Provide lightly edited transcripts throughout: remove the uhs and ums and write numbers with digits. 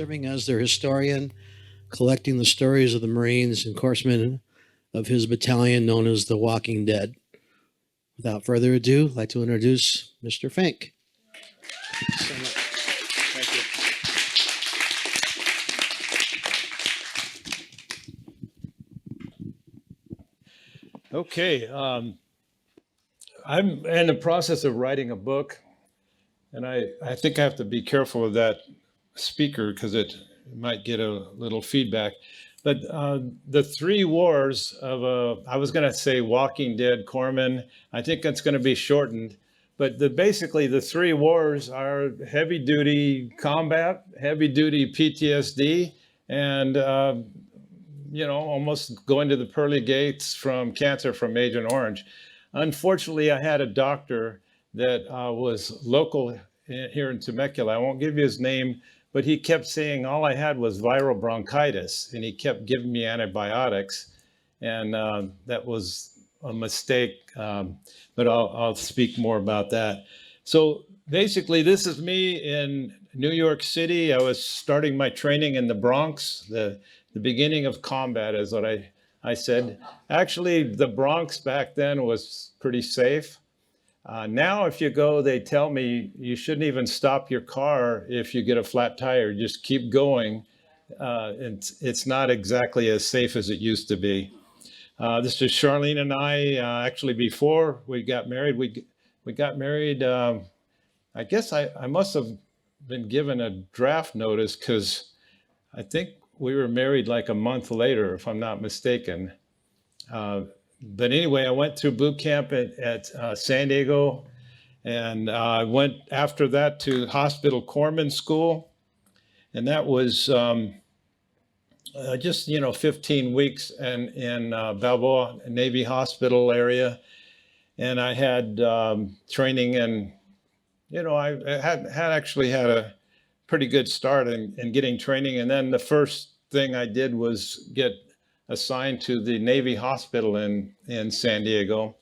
serving as their historian, collecting the stories of the Marines and Corpsmen of his battalion known as the Walking Dead. Without further ado, I'd like to introduce Mr. Fink. Thank you so much. Thank you. Okay, I'm in the process of writing a book, and I think I have to be careful of that speaker because it might get a little feedback. But the three wars of, I was going to say Walking Dead Corpsman, I think that's going to be shortened. But basically the three wars are heavy duty combat, heavy duty PTSD, and almost going to the pearly gates from cancer from Agent Orange. Unfortunately, I had a doctor that was local here in Temecula. I won't give you his name, but he kept saying all I had was viral bronchitis, and he kept giving me antibiotics, and that was a mistake, but I'll speak more about that. So basically, this is me in New York City. I was starting my training in the Bronx. The beginning of combat is what I said. Actually, the Bronx back then was pretty safe. Now, if you go, they tell me you shouldn't even stop your car if you get a flat tire. Just keep going. It's not exactly as safe as it used to be. This is Charlene and I. Actually, before we got married, we got married. I guess I must have been given a draft notice because I think we were married like a month later, if I'm not mistaken. But anyway, I went through boot camp at San Diego, and I went after that to Hospital Corpsman School, and that was just 15 weeks in Balboa Navy Hospital area, and I had training, and I had actually had a pretty good start in getting training, and then the first thing I did was get assigned to the Navy Hospital in San Diego.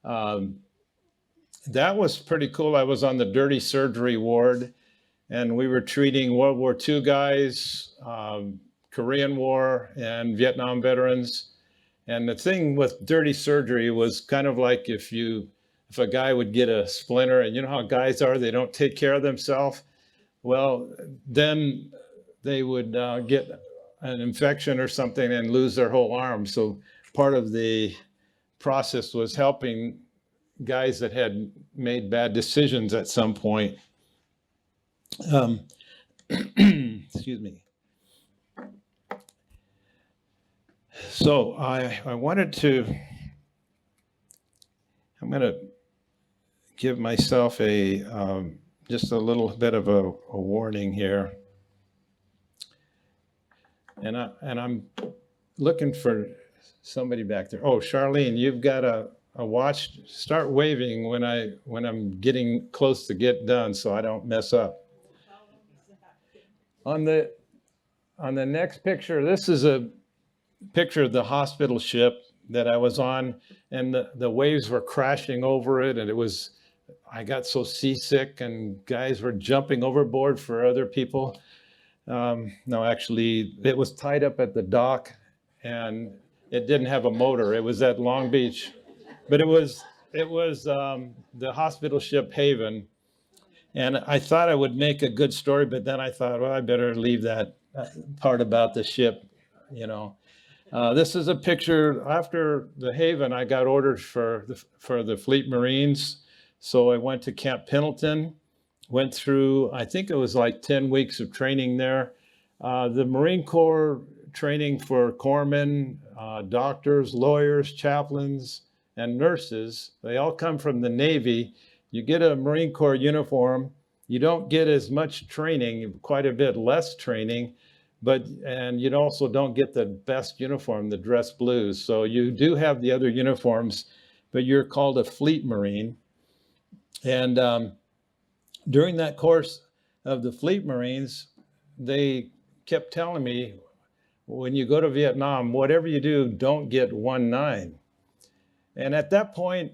That was pretty cool. I was on the dirty surgery ward, and we were treating World War II guys, Korean War, and Vietnam veterans. And the thing with dirty surgery was kind of like if a guy would get a splinter, and you know how guys are, they don't take care of themselves. Well, then they would get an infection or something and lose their whole arm. So part of the process was helping guys that had made bad decisions at some point. Excuse me. So I'm going to give myself just a little bit of a warning here. And I'm looking for somebody back there. Oh, Charlene, you've got a watch. Start waving when I'm getting close to get done, so I don't mess up. On the next picture, this is a picture of the hospital ship that I was on, and the waves were crashing over it, and I got so seasick, and guys were jumping overboard for other people. No, actually, it was tied up at the dock, and it didn't have a motor. It was at Long Beach, but it was the hospital ship Haven, and I thought I would make a good story, but then I thought, well, I better leave that part about the ship. This is a picture after the Haven. I got orders for the Fleet Marines, so I went to Camp Pendleton. Went through, I think it was like 10 weeks of training there. The Marine Corps training for corpsmen, doctors, lawyers, chaplains, and nurses. They all come from the Navy. You get a Marine Corps uniform. You don't get as much training, quite a bit less training, and you also don't get the best uniform, the dress blues. So you do have the other uniforms, but you're called a Fleet Marine. And during that course of the Fleet Marines, they kept telling me, when you go to Vietnam, whatever you do, don't get 1-9. And at that point,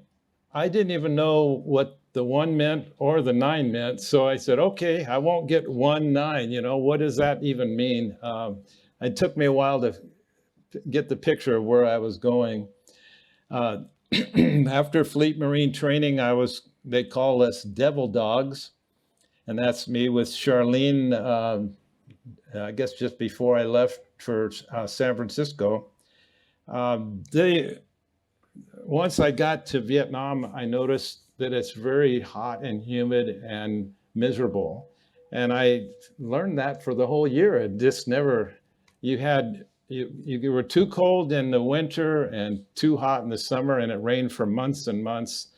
I didn't even know what the 1 mint or the 9 mint. So I said, okay, I won't get 1-9. You know, what does that even mean? It took me a while to get the picture of where I was going. After Fleet Marine training, they call us devil dogs. And that's me with Charlene, I guess just before I left for San Francisco. Once I got to Vietnam, I noticed that it's very hot and humid and miserable. And I learned that for the whole year. It just never, you were too cold in the winter and too hot in the summer, and it rained for months and months.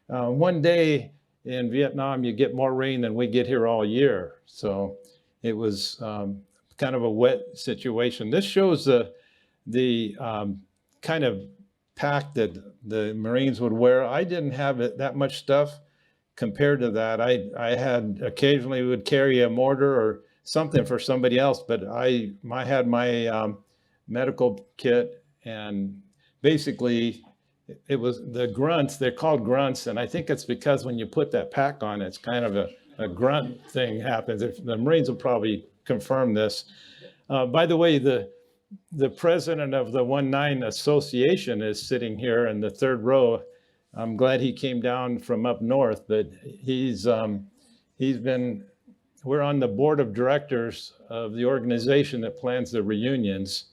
One day in Vietnam, you get more rain than we get here all year. So it was kind of a wet situation. This shows the kind of pack that the Marines would wear. I didn't have that much stuff compared to that. I had occasionally would carry a mortar or something for somebody else, but I had my medical kit, and basically it was the grunts. They're called grunts, and I think it's because when you put that pack on, it's kind of a grunt thing happens. The Marines will probably confirm this. By the way, the president of the 1-9 Association is sitting here in the third row. I'm glad he came down from up north, but we're on the board of directors of the organization that plans the reunions.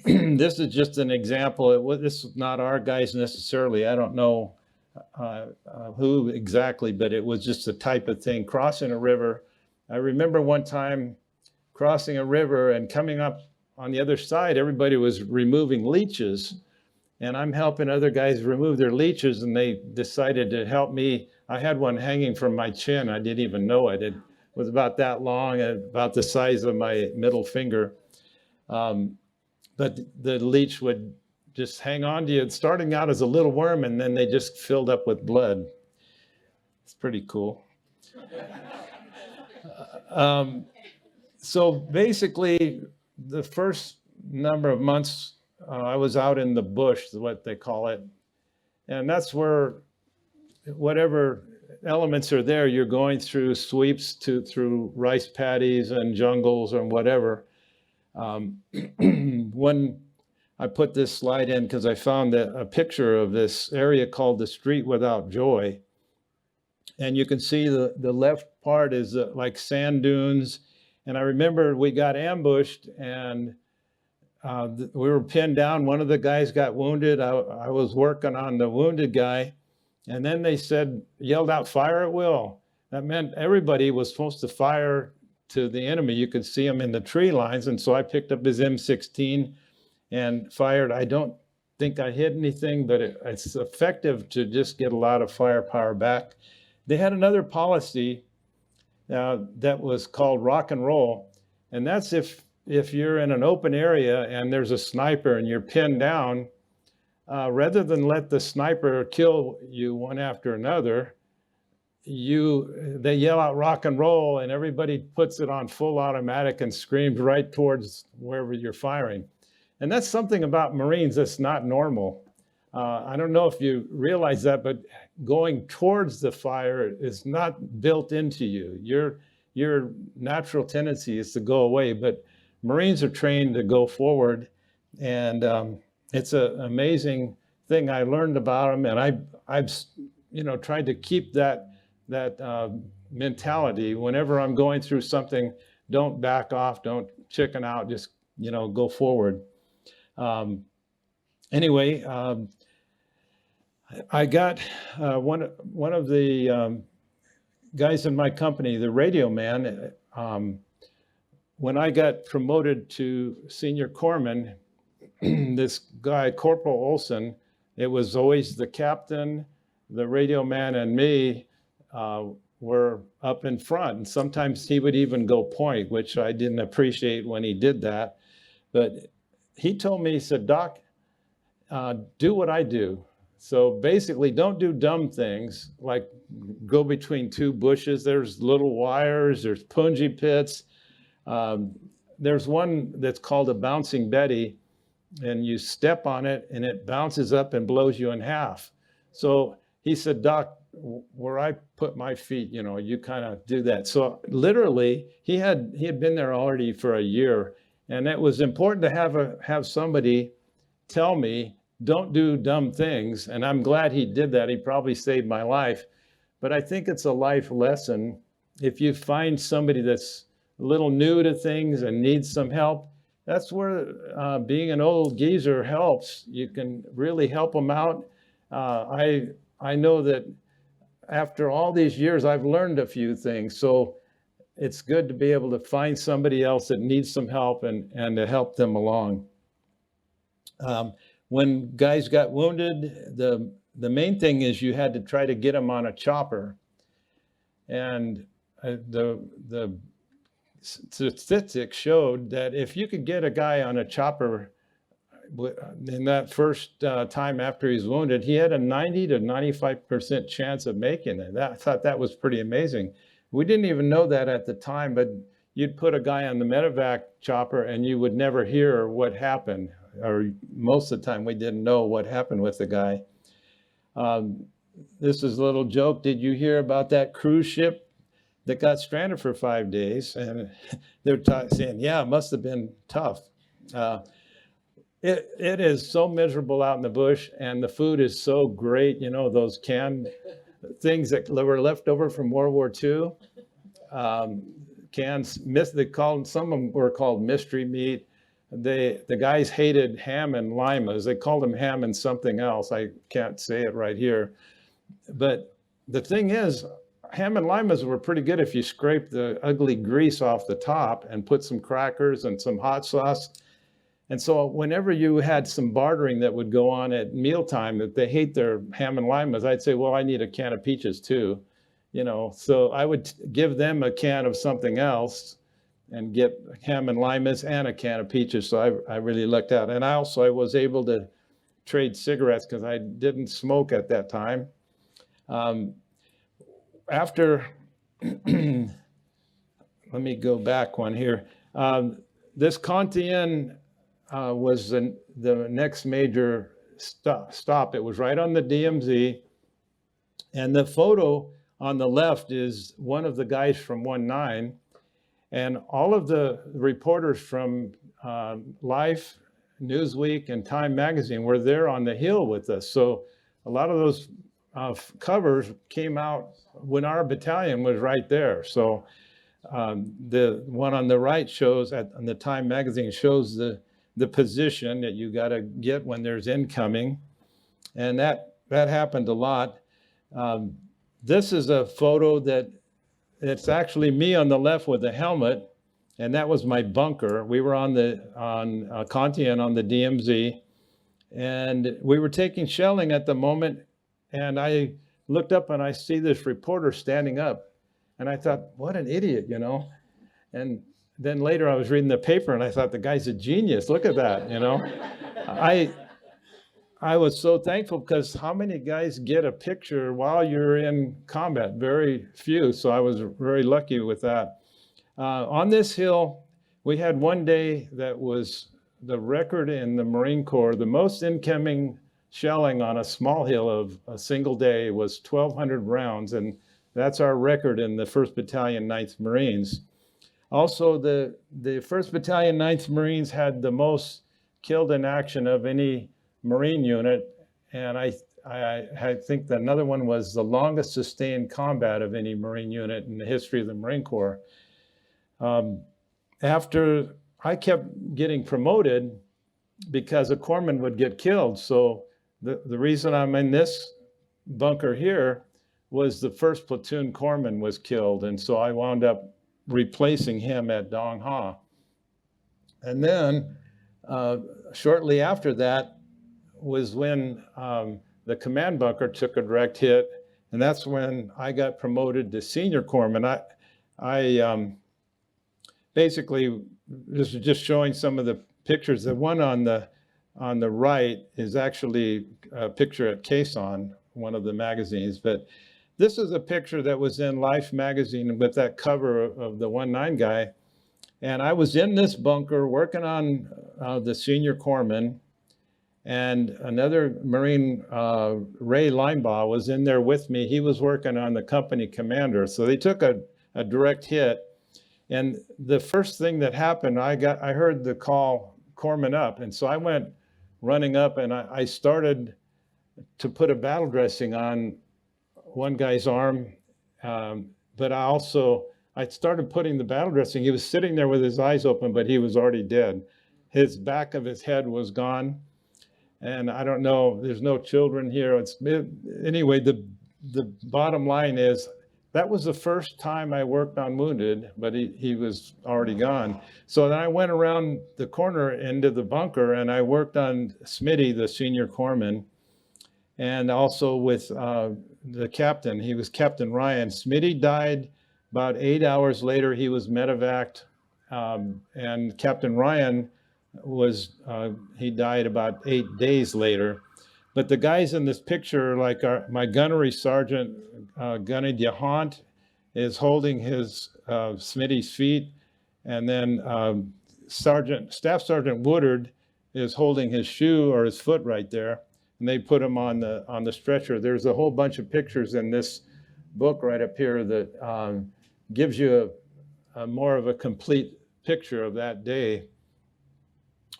This is just an example. This is not our guys necessarily. I don't know who exactly, but it was just a type of thing, crossing a river. I remember one time crossing a river and coming up on the other side, everybody was removing leeches, and I'm helping other guys remove their leeches, and they decided to help me. I had one hanging from my chin. I didn't even know it. It was about that long, about the size of my middle finger. But the leech would just hang on to you, starting out as a little worm, and then they just filled up with blood. It's pretty cool. So basically, the first number of months, I was out in the bush, is what they call it. And that's where whatever elements are there, you're going through sweeps through rice paddies and jungles and whatever. When I put this slide in, because I found a picture of this area called the Street Without Joy. And you can see the left part is like sand dunes. And I remember we got ambushed, and we were pinned down. One of the guys got wounded. I was working on the wounded guy. And then they yelled out, "Fire at will." That meant everybody was supposed to fire to the enemy. You could see them in the tree lines. And so I picked up his M16 and fired. I don't think I hit anything, but it's effective to just get a lot of firepower back. They had another policy that was called rock and roll. And that's if you're in an open area and there's a sniper and you're pinned down, rather than let the sniper kill you one after another, they yell out rock and roll, and everybody puts it on full automatic and screams right towards wherever you're firing. And that's something about Marines that's not normal. I don't know if you realize that, but going towards the fire is not built into you. Your natural tendency is to go away, but Marines are trained to go forward, and it's an amazing thing. I learned about them, and I've tried to keep that mentality. Whenever I'm going through something, don't back off, don't chicken out, just go forward. Anyway, I got one of the guys in my company, the radio man. When I got promoted to senior corpsman, this guy, Corporal Olson, it was always the captain, the radio man, and me were up in front. And sometimes he would even go point, which I didn't appreciate when he did that. But he told me, he said, "Doc, do what I do." So basically, don't do dumb things like go between two bushes. There's little wires, there's punji pits. There's one that's called a bouncing Betty, and you step on it and it bounces up and blows you in half. So he said, "Doc, where I put my feet, you know, you kind of do that. So literally, he had been there already for a year, and it was important to have somebody tell me, don't do dumb things. And I'm glad he did that. He probably saved my life. But I think it's a life lesson. If you find somebody that's a little new to things and needs some help, that's where being an old geezer helps. You can really help them out. I know that after all these years, I've learned a few things. So it's good to be able to find somebody else that needs some help and to help them along. When guys got wounded, the main thing is you had to try to get them on a chopper. And the statistics showed that if you could get a guy on a chopper in that first time after he's wounded, he had a 90 to 95% chance of making it. I thought that was pretty amazing. We didn't even know that at the time, but you'd put a guy on the medevac chopper and you would never hear what happened, or most of the time we didn't know what happened with the guy. This is a little joke. Did you hear about that cruise ship that got stranded for 5 days? And they're saying, yeah, it must have been tough. It is so miserable out in the bush, and the food is so great. You know, those canned things that were left over from World War II. Cans, they called, some of them were called mystery meat. The guys hated ham and limas. They called them ham and something else. I can't say it right here. But the thing is, ham and limas were pretty good if you scraped the ugly grease off the top and put some crackers and some hot sauce. And so whenever you had some bartering that would go on at mealtime, that they hate their ham and limas, I'd say, well, I need a can of peaches too. You know, so I would give them a can of something else and get ham and limas and a can of peaches. So I really lucked out. And I was able to trade cigarettes because I didn't smoke at that time. After, let me go back one here. This Con Thien was the next major stop. It was right on the DMZ. And the photo on the left is one of the guys from 19. And all of the reporters from Life, Newsweek, and Time Magazine were there on the hill with us. So a lot of those covers came out when our battalion was right there. So the one on the right shows, on the Time Magazine, shows the position that you got to get when there's incoming. And that happened a lot. This is a photo that it's actually me on the left with the helmet, and that was my bunker. We were on Con Thien on the DMZ, and we were taking shelling at the moment, and I looked up and I see this reporter standing up, and I thought, what an idiot, you know? And then later I was reading the paper and I thought, the guy's a genius. Look at that, you know? I was so thankful, because how many guys get a picture while you're in combat? Very few. So I was very lucky with that. On this hill, we had one day that was the record in the Marine Corps. The most incoming shelling on a small hill of a single day was 1,200 rounds. And that's our record in the 1st Battalion 9th Marines. Also, the 1st Battalion 9th Marines had the most killed in action of any Marine unit, and I think that another one was the longest sustained combat of any Marine unit in the history of the Marine Corps. After I kept getting promoted because a corpsman would get killed, so the reason I'm in this bunker here was the 1st platoon corpsman was killed, and so I wound up replacing him at Dong Ha. And then shortly after that was when the command bunker took a direct hit, and that's when I got promoted to senior corpsman. I basically, this is just showing some of the pictures. The one on the right is actually a picture at Khe Sanh, one of the magazines, but this is a picture that was in Life magazine with that cover of the 19 guy. And I was in this bunker working on the senior corpsman. And another Marine, Ray Linebaugh, was in there with me. He was working on the company commander. So they took a direct hit. And the first thing that happened, I heard the call, corpsman up. And so I went running up, and I started to put a battle dressing on one guy's arm. But I started putting the battle dressing. He was sitting there with his eyes open, but he was already dead. His back of his head was gone. And I don't know, there's no children here. Anyway, the bottom line is, that was the first time I worked on wounded, but he was already gone. So then I went around the corner into the bunker, and I worked on Smitty, the senior corpsman, and also with the captain. He was Captain Ryan. Smitty died about 8 hours later. He was medevaced, and Captain Ryan he died about 8 days later. But the guys in this picture, like my gunnery sergeant, Gunny DeHont, is holding his Smitty's feet, and then Staff Sergeant Woodard is holding his shoe or his foot right there, and they put him on the stretcher. There's a whole bunch of pictures in this book right up here that gives you a more of a complete picture of that day.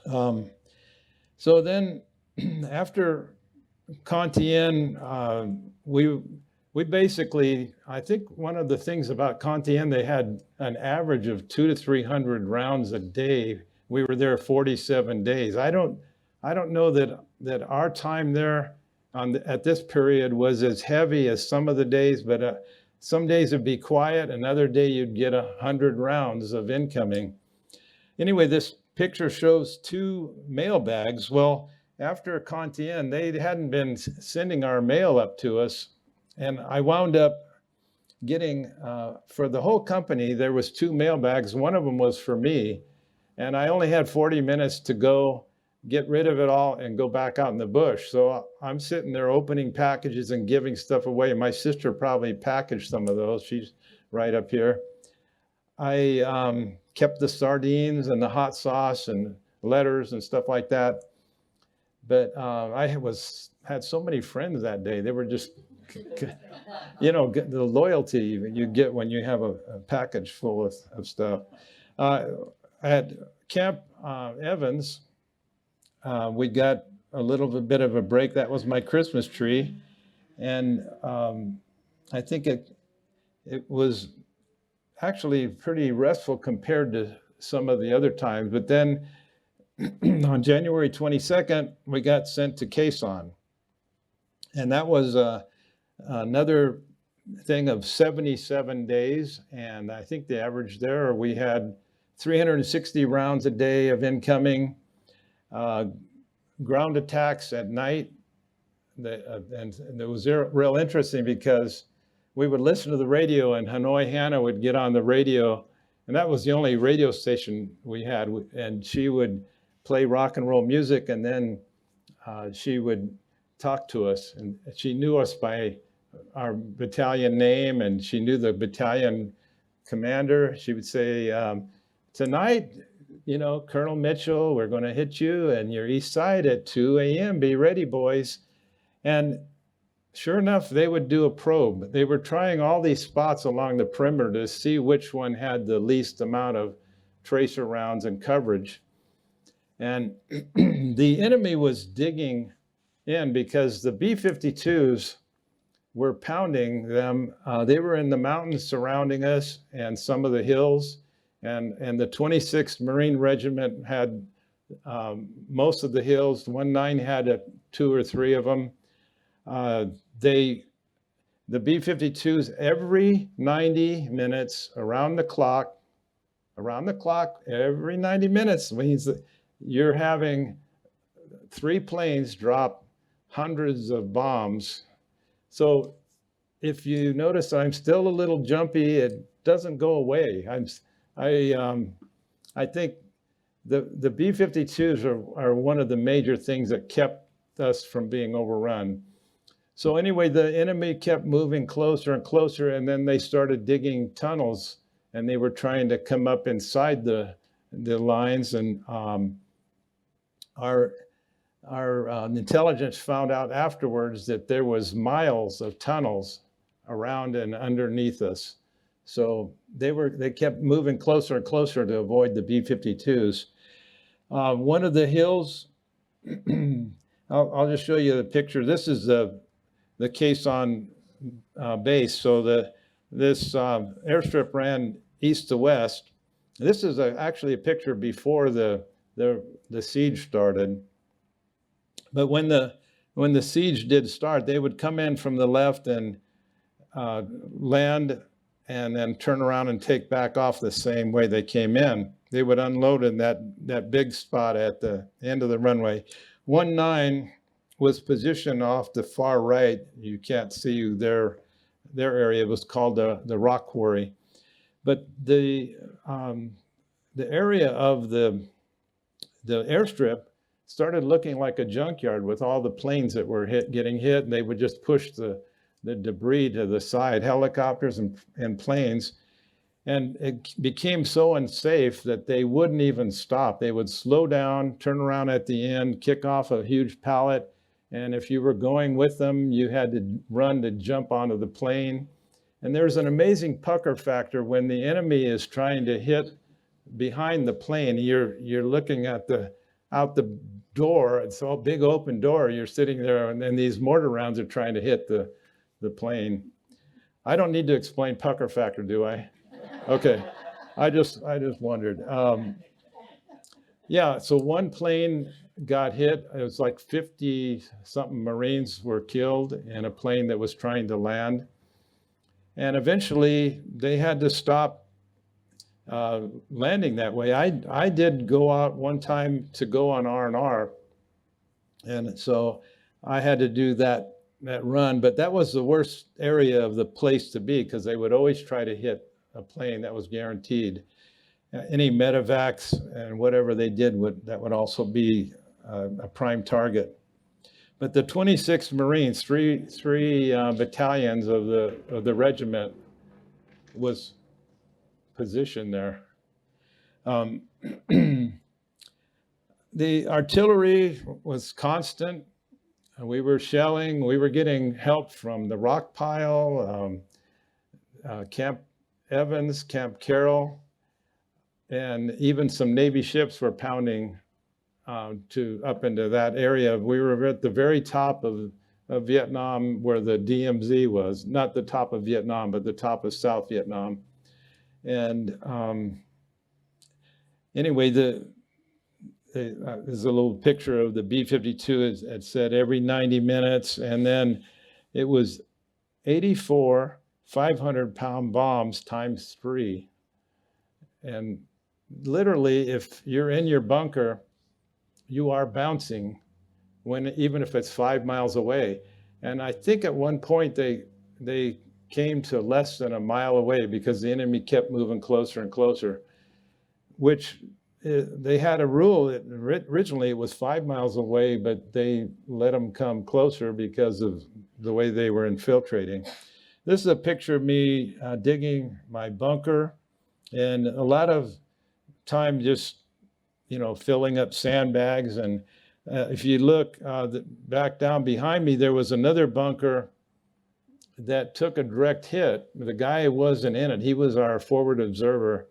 So then after Con Thien, we basically, I think one of the things about Con Thien, they had an average of 200 to 300 rounds a day. We were there 47 days. I don't know that our time there at this period was as heavy as some of the days, but some days it'd be quiet. Another day you'd get 100 rounds of incoming. Anyway, this picture shows 2 mail bags. Well, after Con Thien, they hadn't been sending our mail up to us. And I wound up getting, for the whole company, there was 2 mail bags. One of them was for me. And I only had 40 minutes to go get rid of it all and go back out in the bush. So I'm sitting there opening packages and giving stuff away. My sister probably packaged some of those. She's right up here. I kept the sardines and the hot sauce and letters and stuff like that. But I had so many friends that day. They were just, you know, the loyalty you get when you have a package full of stuff. At Camp Evans, we got a little bit of a break. That was my Christmas tree. And I think it was actually pretty restful compared to some of the other times. But then on January 22nd, we got sent to Khe Sanh. And that was another thing of 77 days. And I think the average there, we had 360 rounds a day of incoming, ground attacks at night. And it was real interesting because we would listen to the radio, and Hanoi Hannah would get on the radio, and that was the only radio station we had. And she would play rock and roll music, and then she would talk to us. And she knew us by our battalion name, and she knew the battalion commander. She would say, tonight, you know, Colonel Mitchell, we're going to hit you and your east side at 2 a.m. Be ready, boys. And sure enough, they would do a probe. They were trying all these spots along the perimeter to see which one had the least amount of tracer rounds and coverage. And the enemy was digging in because the B-52s were pounding them. They were in the mountains surrounding us and some of the hills. And the 26th Marine Regiment had most of the hills. 1-9 had 2 or 3 of them. The B-52s, every 90 minutes, around the clock, every 90 minutes means that you're having 3 planes drop hundreds of bombs. So if you notice, I'm still a little jumpy. It doesn't go away. I think the B-52s are one of the major things that kept us from being overrun. So anyway, the enemy kept moving closer and closer, and then they started digging tunnels, and they were trying to come up inside the lines. And our intelligence found out afterwards that there was miles of tunnels around and underneath us. So they kept moving closer and closer to avoid the B-52s. One of the hills, I'll just show you the picture. This is the Khe Sanh base. So this airstrip ran east to west. This is actually a picture before the siege started. But when the siege did start, they would come in from the left and land and then turn around and take back off the same way they came in. They would unload in that big spot at the end of the runway. 19 was positioned off the far right. You can't see their area. It was called the rock quarry. But the area of the airstrip started looking like a junkyard with all the planes that were getting hit, and they would just push the debris to the side, helicopters and planes. And it became so unsafe that they wouldn't even stop. They would slow down, turn around at the end, kick off a huge pallet. And if you were going with them, you had to run to jump onto the plane. And there's an amazing pucker factor when the enemy is trying to hit behind the plane. You're looking at out the door. It's all big open door. You're sitting there, and then these mortar rounds are trying to hit the plane. I don't need to explain pucker factor, do I? Okay, I just wondered. Yeah, so one plane got hit. It was like 50-something Marines were killed in a plane that was trying to land. And eventually they had to stop landing that way. I did go out one time to go on R&R. And so I had to do that run, but that was the worst area of the place to be because they would always try to hit a plane. That was guaranteed. Any medevacs and whatever they did that would also be a prime target. But the 26th Marines, three battalions of the regiment, was positioned there. The artillery was constant. We were shelling. We were getting help from the Rockpile, Camp Evans, Camp Carroll, and even some Navy ships were pounding up into that area. We were at the very top of Vietnam, where the DMZ was, not the top of Vietnam, but the top of South Vietnam. And anyway, there's a little picture of the B-52. It said every 90 minutes, and then it was 84 500-pound bombs times 3. And literally, if you're in your bunker, you are bouncing even if it's 5 miles away. And I think at one point they came to less than a mile away because the enemy kept moving closer and closer, which they had a rule. Originally, it was 5 miles away, but they let them come closer because of the way they were infiltrating. This is a picture of me digging my bunker, and a lot of time just, filling up sandbags. And if you look back down behind me, there was another bunker that took a direct hit. The guy wasn't in it. He was our forward observer.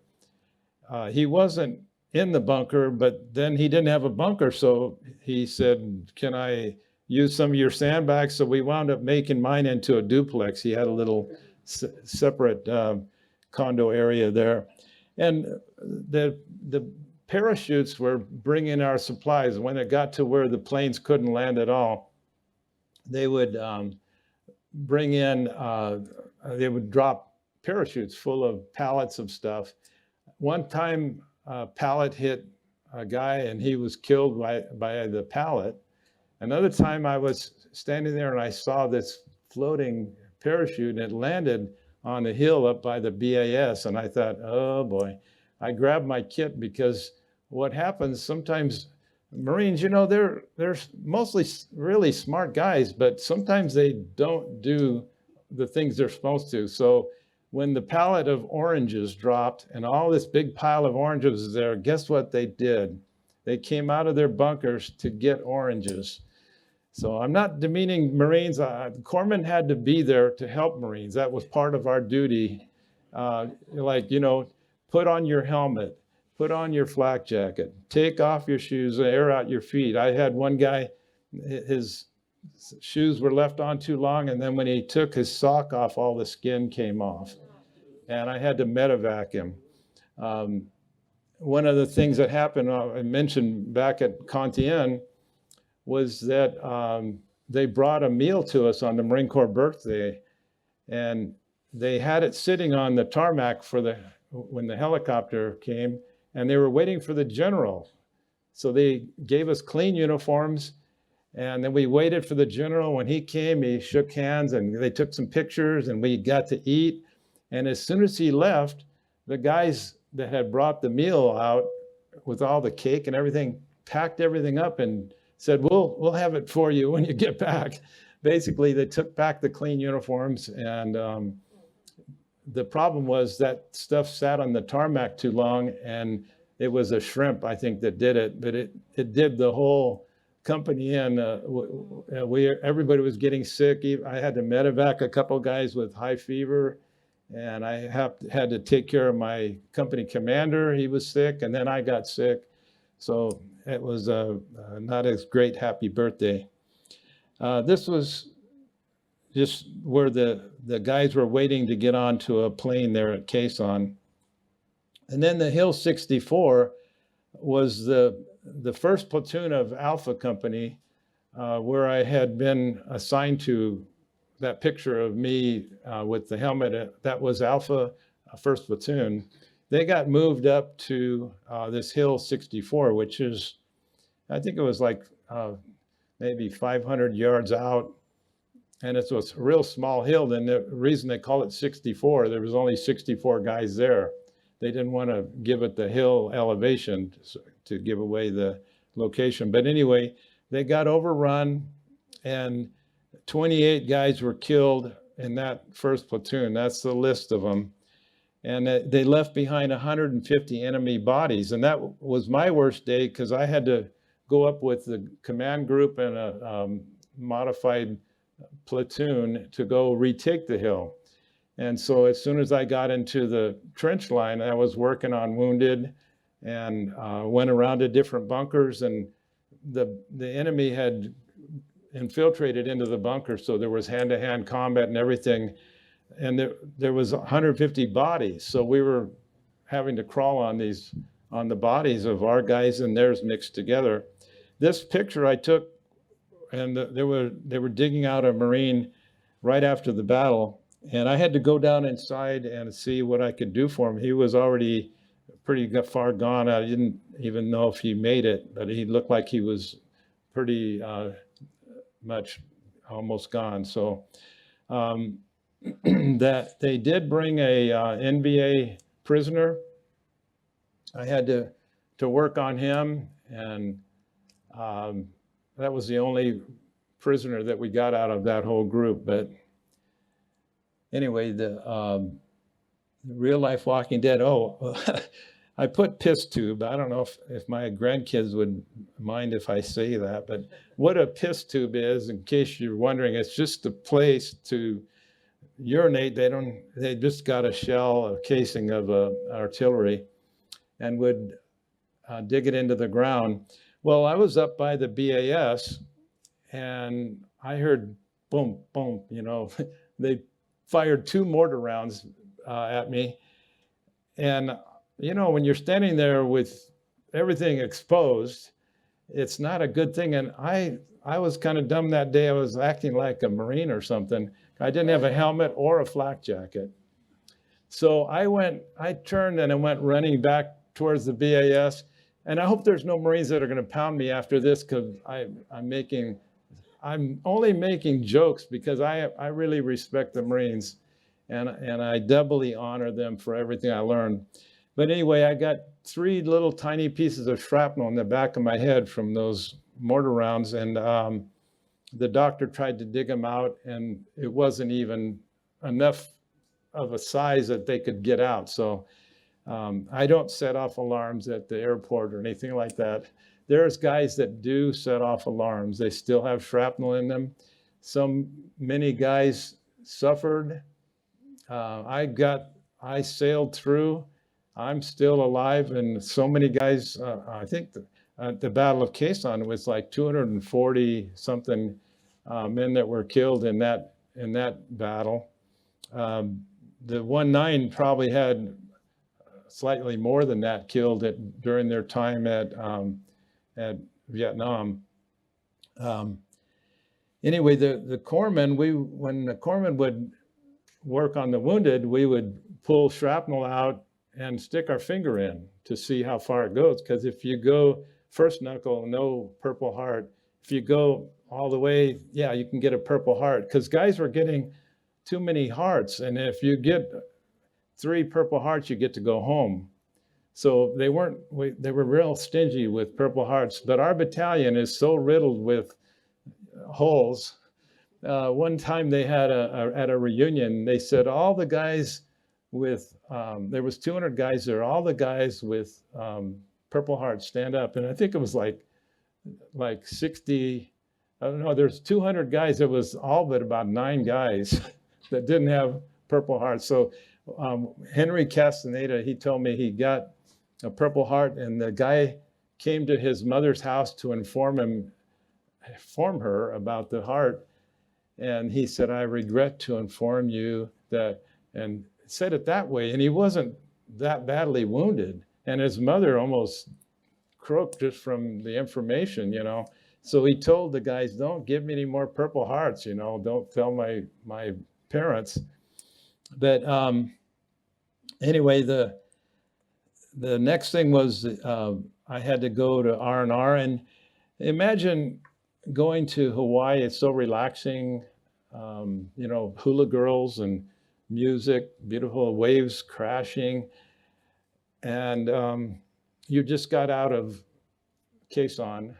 He wasn't in the bunker, but then he didn't have a bunker. So he said, "Can I use some of your sandbags?" So we wound up making mine into a duplex. He had a little separate condo area there. And the parachutes were bringing our supplies. When it got to where the planes couldn't land at all, they would bring in, they would drop parachutes full of pallets of stuff. One time, a pallet hit a guy and he was killed by the pallet. Another time I was standing there and I saw this floating parachute and it landed on a hill up by the BAS, and I thought, oh boy. I grabbed my kit because what happens sometimes, Marines, they're mostly really smart guys, but sometimes they don't do the things they're supposed to. So when the pallet of oranges dropped and all this big pile of oranges was there, guess what they did? They came out of their bunkers to get oranges. So I'm not demeaning Marines. Corpsmen had to be there to help Marines. That was part of our duty. Like, you know, put on your helmet, put on your flak jacket, take off your shoes, air out your feet. I had one guy, his shoes were left on too long, and then when he took his sock off, all the skin came off. And I had to medevac him. One of the things that happened, I mentioned back at Con Thien, was that they brought a meal to us on the Marine Corps birthday, and they had it sitting on the tarmac when the helicopter came, and they were waiting for the general. So they gave us clean uniforms, and then we waited for the general. When he came, he shook hands, and they took some pictures, and we got to eat. And as soon as he left, the guys that had brought the meal out with all the cake and everything packed everything up and said, we'll have it for you when you get back. Basically, they took back the clean uniforms, and the problem was that stuff sat on the tarmac too long, and it was a shrimp, I think, that did it, but it did the whole company in. Everybody was getting sick. I had to medevac a couple guys with high fever, and I had to take care of my company commander. He was sick, and then I got sick. So it was not a great happy birthday. This was just where the guys were waiting to get onto a plane there at Khe Sanh. And then the Hill 64 was the first platoon of Alpha Company where I had been assigned to. That picture of me with the helmet, that was Alpha, first platoon. They got moved up to this Hill 64, which is, I think it was like maybe 500 yards out. And it was a real small hill. And the reason they call it 64, there was only 64 guys there. They didn't want to give it the hill elevation to give away the location. But anyway, they got overrun, and 28 guys were killed in that first platoon. That's the list of them. And they left behind 150 enemy bodies. And that was my worst day, because I had to go up with the command group and a modified platoon to go retake the hill. And so as soon as I got into the trench line, I was working on wounded and went around to different bunkers, and the enemy had infiltrated into the bunker. So there was hand-to-hand combat and everything. And there was 150 bodies. So we were having to crawl on the bodies of our guys and theirs mixed together. This picture I took, and they were digging out a Marine right after the battle. And I had to go down inside and see what I could do for him. He was already pretty far gone. I didn't even know if he made it, but he looked like he was pretty much almost gone. So that they did bring a NBA prisoner. I had to work on him, and that was the only prisoner that we got out of that whole group. But anyway, the real life Walking Dead. Oh, I put piss tube. I don't know if my grandkids would mind if I say that, but what a piss tube is, in case you're wondering, it's just a place to urinate. They just got a shell, a casing of artillery, and would dig it into the ground. Well, I was up by the BAS, and I heard boom, boom, they fired 2 mortar rounds at me. And, when you're standing there with everything exposed, it's not a good thing. And I was kind of dumb that day. I was acting like a Marine or something. I didn't have a helmet or a flak jacket. So I turned and I went running back towards the BAS. And I hope there's no Marines that are going to pound me after this, because I'm only making jokes because I really respect the Marines, and I doubly honor them for everything I learned. But anyway, I got 3 little tiny pieces of shrapnel in the back of my head from those mortar rounds, and the doctor tried to dig them out, and it wasn't even enough of a size that they could get out. So I don't set off alarms at the airport or anything like that. there's guys that do set off alarms. They still have shrapnel in them. Many guys suffered. I sailed through. I'm still alive, and so many guys. I think the Battle of Khe Sanh was like 240 something men that were killed in that battle. The 1-9 probably had slightly more than that killed during their time at Vietnam. Anyway, the corpsmen, when the corpsmen would work on the wounded, we would pull shrapnel out and stick our finger in to see how far it goes. Because if you go first knuckle, no Purple Heart. If you go all the way, yeah, you can get a Purple Heart. Because guys were getting too many hearts, and if you get 3 Purple Hearts, you get to go home. So they were real stingy with Purple Hearts. But our battalion is so riddled with holes. One time they had at a reunion, they said all the guys with, there was 200 guys there, all the guys with Purple Hearts stand up. And I think it was like 60, I don't know, there's 200 guys. It was all but about 9 guys that didn't have Purple Hearts. So Henry Castaneda, he told me he got a Purple Heart, and the guy came to his mother's house to inform her about the heart. And he said, I regret to inform you that, and said it that way. And he wasn't that badly wounded. And his mother almost croaked just from the information, you know. So he told the guys, don't give me any more Purple Hearts, you know, don't tell my parents. But anyway, the next thing was I had to go to R&R. And imagine going to Hawaii, it's so relaxing, you know, hula girls and music, beautiful waves crashing. And you just got out of Khe Sanh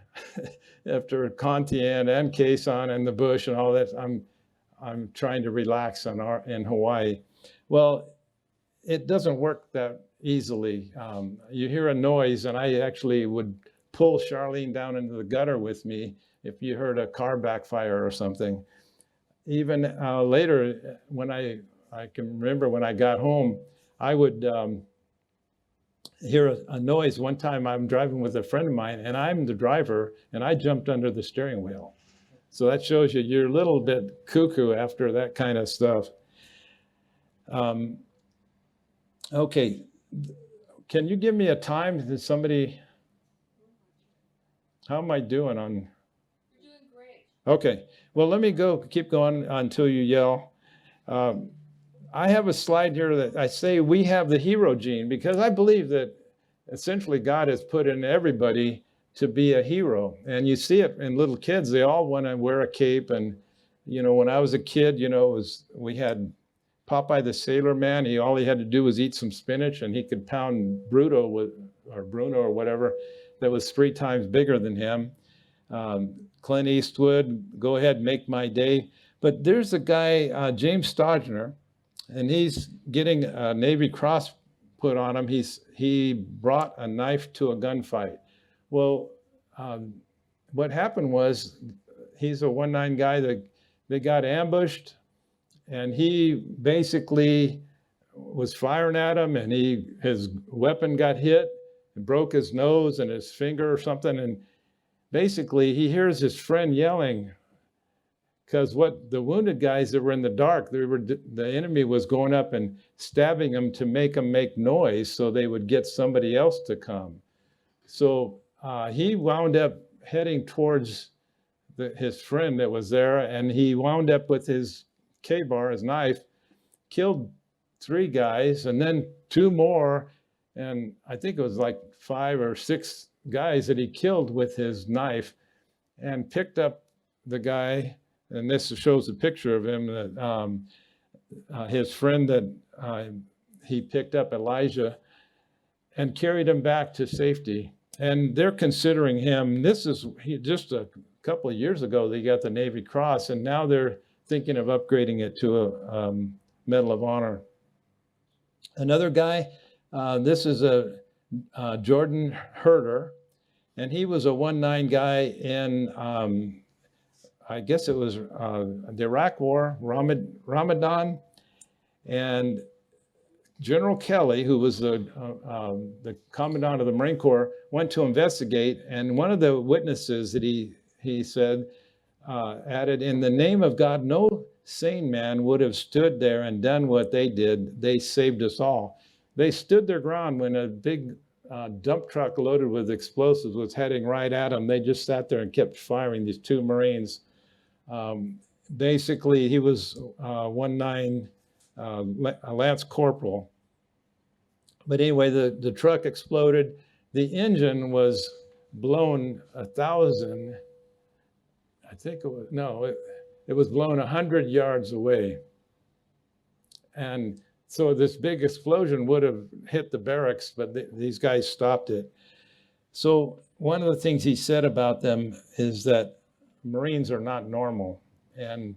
after Con Thien and Khe Sanh and the bush and all that. I'm trying to relax in Hawaii. Well, it doesn't work that easily. You hear a noise, and I actually would pull Charlene down into the gutter with me if you heard a car backfire or something. Even later, when I can remember when I got home, I would hear a noise. One time I'm driving with a friend of mine, and I'm the driver, and I jumped under the steering wheel. So that shows you you're a little bit cuckoo after that kind of stuff. Okay, can you give me a time? Did somebody, how am I doing on? You're doing great. Okay, well, let me keep going until you yell. I have a slide here that I say we have the hero gene, because I believe that essentially God has put in everybody to be a hero. And you see it in little kids. They all want to wear a cape. And, you know, when I was a kid, you know, we had Popeye the Sailor Man. All he had to do was eat some spinach, and he could pound Bruno or whatever that was 3 times bigger than him. Clint Eastwood, go ahead, make my day. But there's a guy, James Stodgner, and he's getting a Navy Cross put on him. He brought a knife to a gunfight. Well, what happened was he's a 1-9 guy that they got ambushed, and he basically was firing at him, and his weapon got hit and broke his nose and his finger or something. And basically he hears his friend yelling, because what the wounded guys that were in the dark, the enemy was going up and stabbing them to make them make noise so they would get somebody else to come. So he wound up heading towards his friend that was there, and he wound up with his K-bar, his knife, killed 3 guys, and then 2 more, and I think it was like 5 or 6 guys that he killed with his knife, and picked up the guy. And this shows a picture of him, that his friend that he picked up, Elijah, and carried him back to safety. And they're considering him, just a couple of years ago, they got the Navy Cross, and now they're thinking of upgrading it to a Medal of Honor. Another guy, this is a Jordan Herder, And he was a 1-9 guy in, I guess it was the Iraq War, Ramadan. And General Kelly, who was the commandant of the Marine Corps, went to investigate. And one of the witnesses that he said added, "In the name of God, no sane man would have stood there and done what they did. They saved us all." They stood their ground when a big dump truck loaded with explosives was heading right at them. They just sat there and kept firing these two Marines. Basically, he was 1-9 a Lance Corporal. But anyway, the truck exploded. The engine was blown 1,000, I think it was, no, it was blown 100 yards away. And so this big explosion would have hit the barracks, but these guys stopped it. So one of the things he said about them is that Marines are not normal. And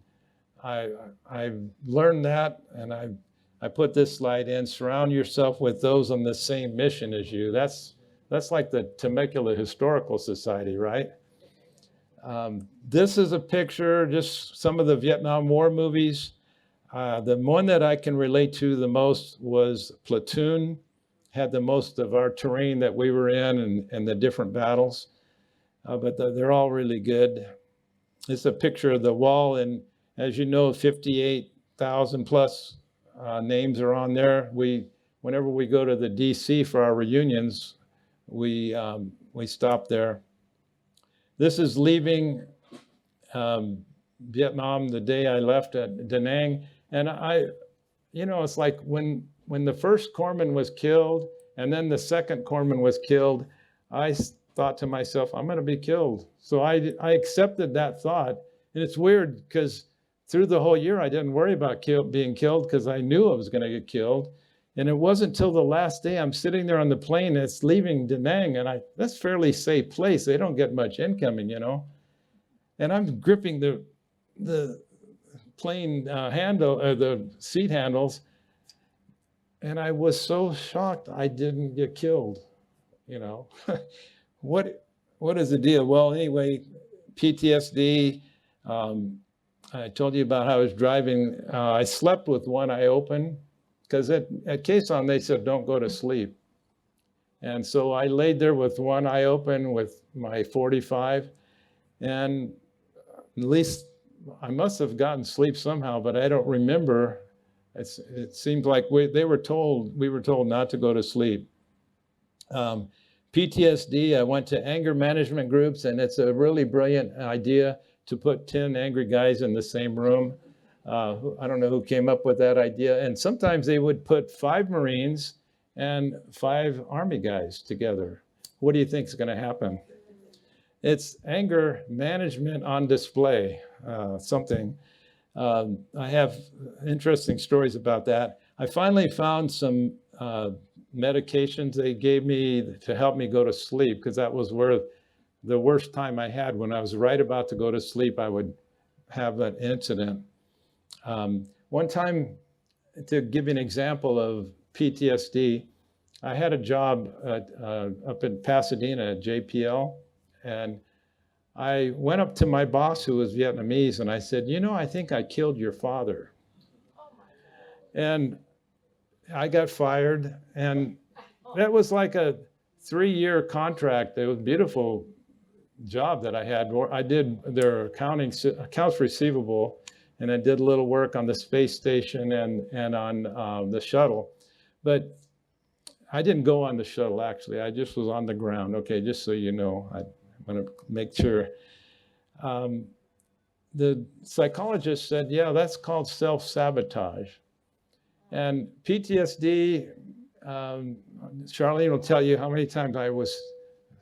I learned that, and I put this slide in: surround yourself with those on the same mission as you. That's like the Temecula Historical Society, right? This is a picture, just some of the Vietnam War movies. The one that I can relate to the most was Platoon. Had the most of our terrain that we were in and the different battles, but they're all really good. It's a picture of the wall, and as you know, 58,000 plus names are on there. Whenever we go to the DC for our reunions, we stop there. This is leaving Vietnam the day I left at Da Nang. And it's like when the first corpsman was killed and then the second corpsman was killed, I thought to myself, I'm going to be killed. So I accepted that thought. And it's weird because through the whole year, I didn't worry about being killed because I knew I was going to get killed. And it wasn't until the last day I'm sitting there on the plane that's leaving Da Nang, and that's a fairly safe place. They don't get much incoming, And I'm gripping the plane handle, or the seat handles, and I was so shocked I didn't get killed, What is the deal? Well, anyway, PTSD. I told you about how I was driving. I slept with one eye open because at Khe Sanh they said don't go to sleep. And so I laid there with one eye open with my 45, and at least I must have gotten sleep somehow, but I don't remember. It seemed like we were told not to go to sleep. PTSD, I went to anger management groups, and it's a really brilliant idea to put 10 angry guys in the same room. I don't know who came up with that idea. And sometimes they would put 5 Marines and 5 Army guys together. What do you think is going to happen? It's anger management on display, something. I have interesting stories about that. I finally found some medications they gave me to help me go to sleep, because that was where the worst time I had. When I was right about to go to sleep, I would have an incident. One time, to give you an example of PTSD, I had a job up in Pasadena at JPL, and I went up to my boss, who was Vietnamese, and I said, I think I killed your father. And I got fired, and that was like a 3-year contract. It was a beautiful job that I had. I did their accounts receivable, and I did a little work on the space station and on the shuttle. But I didn't go on the shuttle, actually. I just was on the ground. Okay, just so you know, I want to make sure. The psychologist said, yeah, that's called self-sabotage. And PTSD, Charlene will tell you how many times I was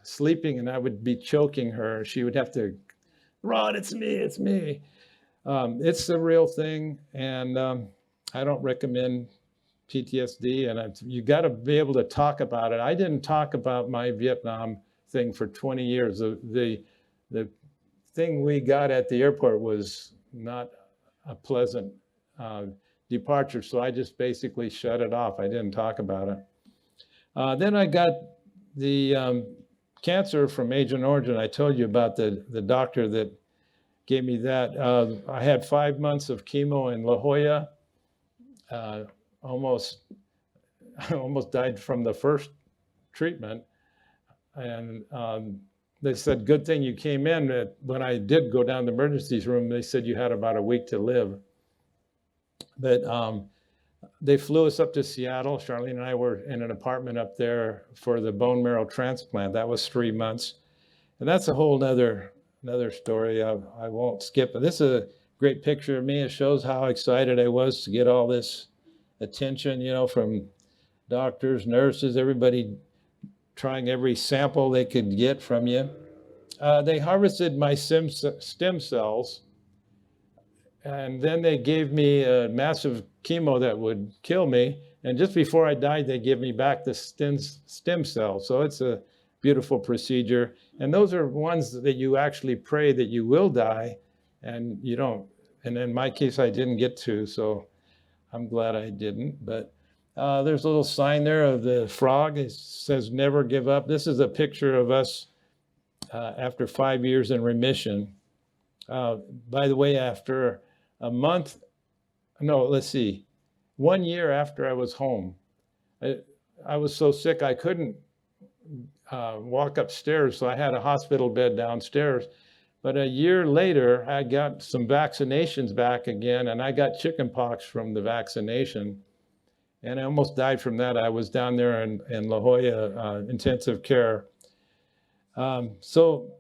sleeping and I would be choking her. She would have to, Rod, it's me, it's me. It's a real thing, and I don't recommend PTSD, and you got to be able to talk about it. I didn't talk about my Vietnam thing for 20 years. The thing we got at the airport was not a pleasant departure, so I just basically shut it off. I didn't talk about it. Then I got the cancer from Agent Orange, and I told you about the doctor that gave me that. I had 5 months of chemo in La Jolla. Almost died from the first treatment. And they said, good thing you came in. When I did go down the emergency room, they said you had about a week to live. But they flew us up to Seattle. Charlene and I were in an apartment up there for the bone marrow transplant. That was 3 months. And that's a whole another story. I won't skip it. This is a great picture of me. It shows how excited I was to get all this attention, you know, from doctors, nurses, everybody trying every sample they could get from you. They harvested my stem cells, and then they gave me a massive chemo that would kill me. And just before I died, they give me back the stem cells. So it's a beautiful procedure. And those are ones that you actually pray that you will die, and you don't. And in my case, I didn't get to, so I'm glad I didn't. But there's a little sign there of the frog. It says, never give up. This is a picture of us after 5 years in remission. By the way, after a month, no, let's see, 1 year after I was home, I was so sick I couldn't walk upstairs, so I had a hospital bed downstairs. But a year later, I got some vaccinations back again, and I got chickenpox from the vaccination. And I almost died from that. I was down there in La Jolla intensive care. So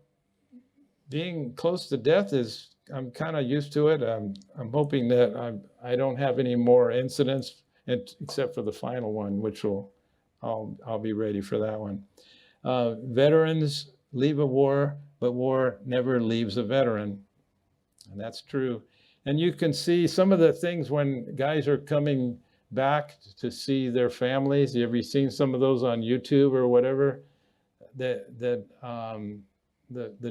being close to death is, I'm kind of used to it. I'm hoping that I don't have any more incidents, except for the final one, which I'll be ready for that one. Veterans leave a war, but war never leaves a veteran. And that's true. And you can see some of the things when guys are coming back to see their families. Have you seen some of those on YouTube or whatever? The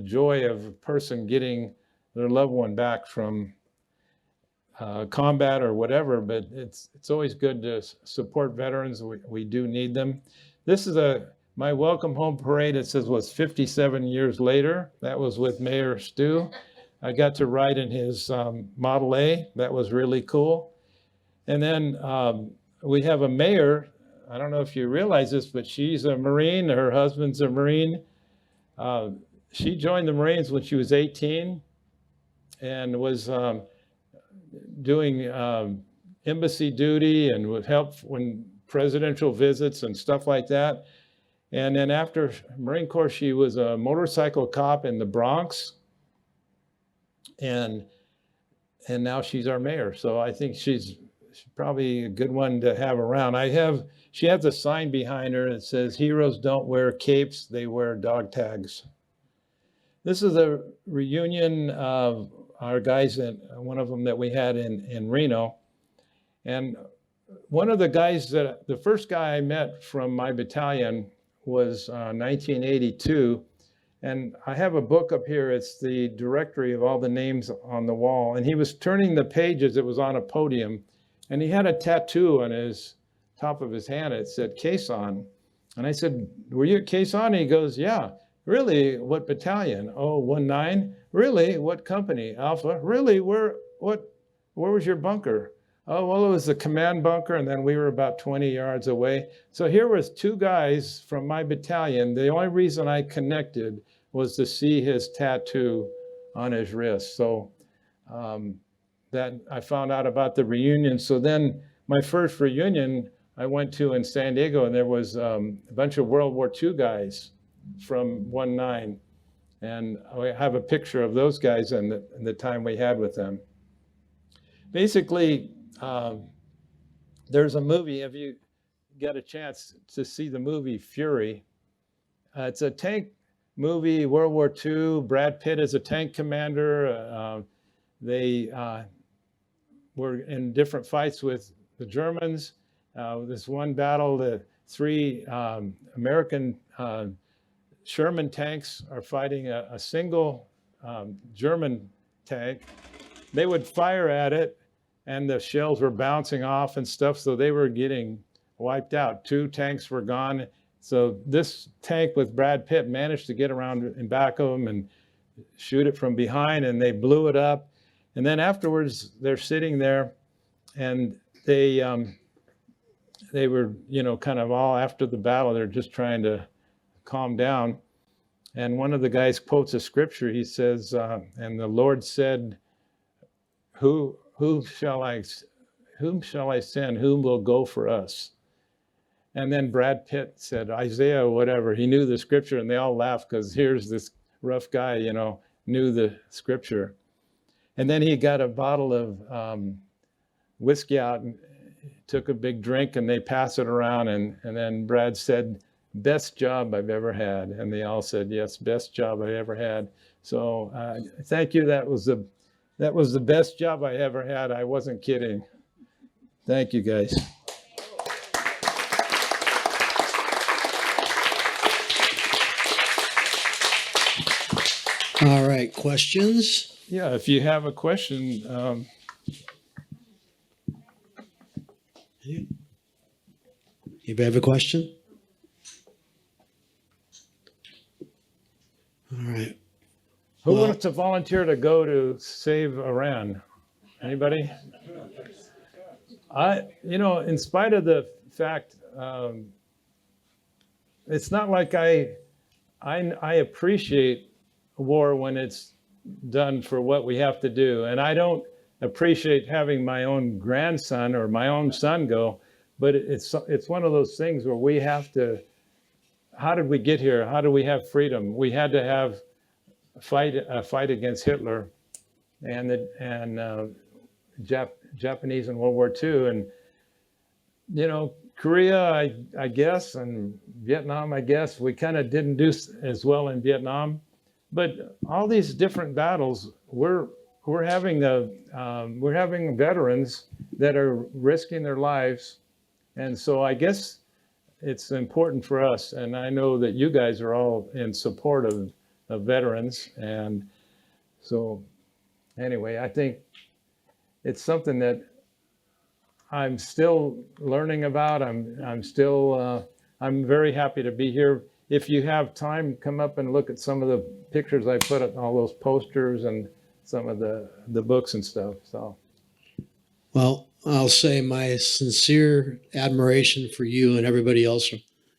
joy of a person getting their loved one back from combat or whatever, but it's always good to support veterans. We do need them. This is my welcome home parade. It says was 57 years later. That was with Mayor Stu. I got to ride in his Model A. That was really cool. And then we have a mayor. I don't know if you realize this, but she's a Marine. Her husband's a Marine. She joined the Marines when she was 18 and was doing embassy duty and would help when presidential visits and stuff like that. And then after Marine Corps, she was a motorcycle cop in the Bronx. And now she's our mayor. So I think she's probably a good one to have around. She has a sign behind her that says, heroes don't wear capes, they wear dog tags. This is a reunion of our guys, one of them that we had in Reno. And one of the guys the first guy I met from my battalion was 1982. And I have a book up here. It's the directory of all the names on the wall. And he was turning the pages. It was on a podium. And he had a tattoo on his top of his hand. It said Khe Sanh. And I said, were you at Khe Sanh? And he goes, yeah. Really? What battalion? Oh, 19? Really? What company? Alpha? Really? Where was your bunker? Oh, well, it was the command bunker, and then we were about 20 yards away. So here was two guys from my battalion. The only reason I connected was to see his tattoo on his wrist. So that I found out about the reunion. So then my first reunion I went to in San Diego, and there was a bunch of World War II guys from 19. And I have a picture of those guys and the time we had with them. Basically, there's a movie, if you get a chance to see the movie Fury. It's a tank movie, World War II. Brad Pitt is a tank commander. They were in different fights with the Germans. This one battle, the three American Sherman tanks are fighting a single German tank. They would fire at it, and the shells were bouncing off and stuff, so they were getting wiped out. Two tanks were gone, So this tank with Brad Pitt managed to get around in back of them and shoot it from behind, and they blew it up. And then afterwards, they're sitting there, and they were, kind of all after the battle. They're just trying to calm down. And one of the guys quotes a scripture. He says, "And the Lord said, whom shall I send? Whom will go for us?" And then Brad Pitt said, "Isaiah, whatever." He knew the scripture, and they all laughed because here's this rough guy, knew the scripture. And then he got a bottle of whiskey out and took a big drink, and they pass it around. And then Brad said, "Best job I've ever had." And they all said, "Yes, best job I ever had." So thank you. That was the best job I ever had. I wasn't kidding. Thank you, guys. All right, questions? Yeah, if you have a question, Anybody have a question? All right. who Well- wants to volunteer to go to save Iran? Anybody? In spite of the fact, it's not like I appreciate war when it's done for what we have to do. And I don't appreciate having my own grandson or my own son go, but it's one of those things where we have to, how did we get here? How do we have freedom? We had to have a fight against Hitler and the Japanese in World War II. And, Korea, I guess, and Vietnam, I guess, we kind of didn't do as well in Vietnam. But all these different battles, we're having veterans that are risking their lives, and so I guess it's important for us. And I know that you guys are all in support of veterans, and so anyway, I think it's something that I'm still learning about. I'm very happy to be here. If you have time, come up and look at some of the pictures I put up, all those posters and some of the books and stuff. So, Well, I'll say my sincere admiration for you and everybody else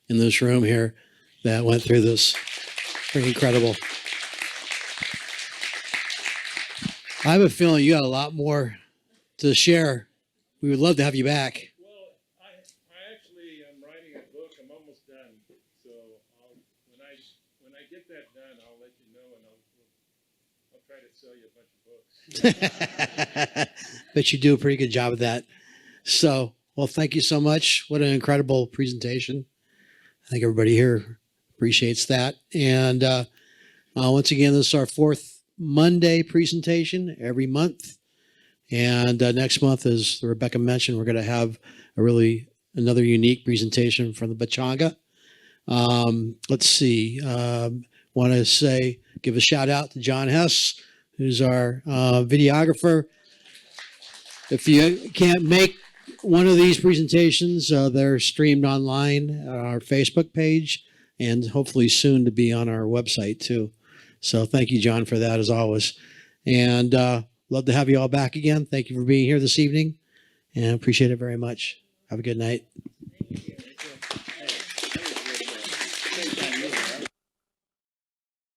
in this room here that went through this. Pretty incredible. I have a feeling you got a lot more to share. We would love to have you back. well, I actually am writing a book. I'm almost done. So when I get that done, I'll let you know, and I'll try to sell you a bunch of books. Bet you do a pretty good job of that. So, well, thank you so much. What an incredible presentation. I think everybody here appreciates that. And once again, this is our fourth Monday presentation every month. And next month, as Rebecca mentioned, we're going to have another unique presentation from the Pechanga. Let's see. Want to give a shout out to John Hess, who's our videographer. If you can't make one of these presentations, they're streamed online on our Facebook page and hopefully soon to be on our website too. So thank you, John, for that as always. And love to have you all back again. Thank you for being here this evening and appreciate it very much. Have a good night.